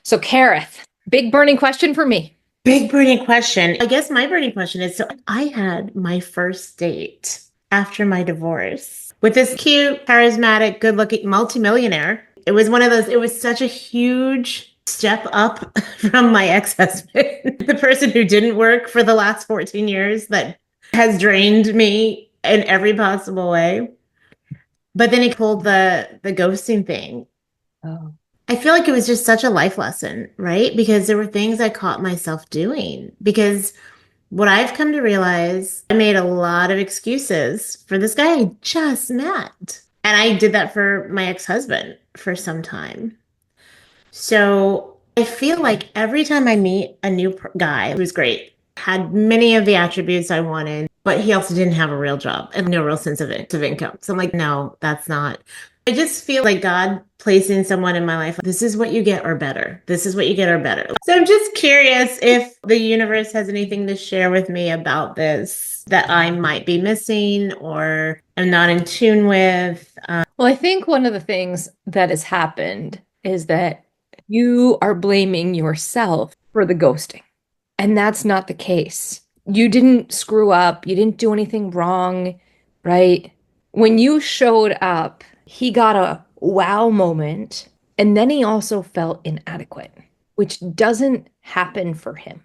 So, Karith, big burning question for me. Big burning question. I guess my burning question is, so I had my first date after my divorce with this cute, charismatic, good-looking multimillionaire. It was one of those, it was such a huge step up from my ex-husband, the person who didn't work for the last 14 years that has drained me in every possible way. But then he pulled the ghosting thing. Oh. I feel like it was just such a life lesson, right? Because there were things I caught myself doing. Because what I've come to realize, I made a lot of excuses for this guy I just met. And I did that for my ex-husband for some time. So I feel like every time I meet a new guy who's great, had many of the attributes I wanted, but he also didn't have a real job and no real sense of income. So I'm like, no, that's not. I just feel like God placing someone in my life, this is what you get or better. This is what you get or better. So I'm just curious if the universe has anything to share with me about this that I might be missing or am not in tune with. Well, I think one of the things that has happened is that you are blaming yourself for the ghosting. And that's not the case. You didn't screw up. You didn't do anything wrong, right? When you showed up, he got a wow moment. And then he also felt inadequate, which doesn't happen for him.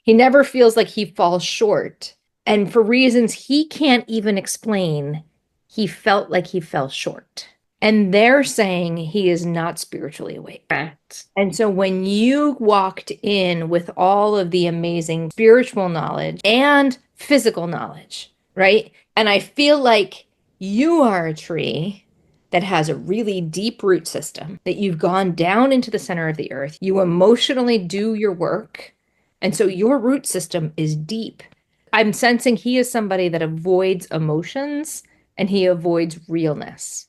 He never feels like he falls short. And for reasons he can't even explain, he felt like he fell short. And they're saying he is not spiritually awake. Correct. And so when you walked in with all of the amazing spiritual knowledge and physical knowledge, right? And I feel like you are a tree that has a really deep root system, that you've gone down into the center of the earth. You emotionally do your work. And so your root system is deep. I'm sensing he is somebody that avoids emotions and he avoids realness.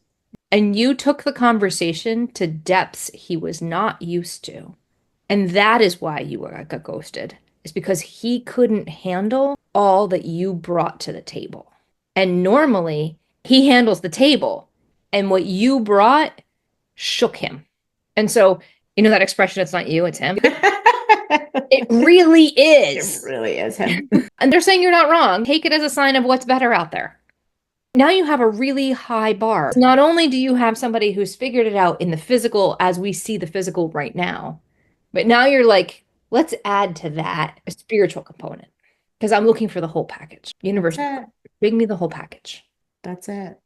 And you took the conversation to depths he was not used to. And that is why you got ghosted, is because he couldn't handle all that you brought to the table. And normally he handles the table, and what you brought shook him. And so, you know that expression, it's not you, it's him. It really is. It really is him. And they're saying you're not wrong. Take it as a sign of what's better out there. Now you have a really high bar. Not only do you have somebody who's figured it out in the physical as we see the physical right now, but now you're like, let's add to that a spiritual component because I'm looking for the whole package. Universe, bring me the whole package. That's it.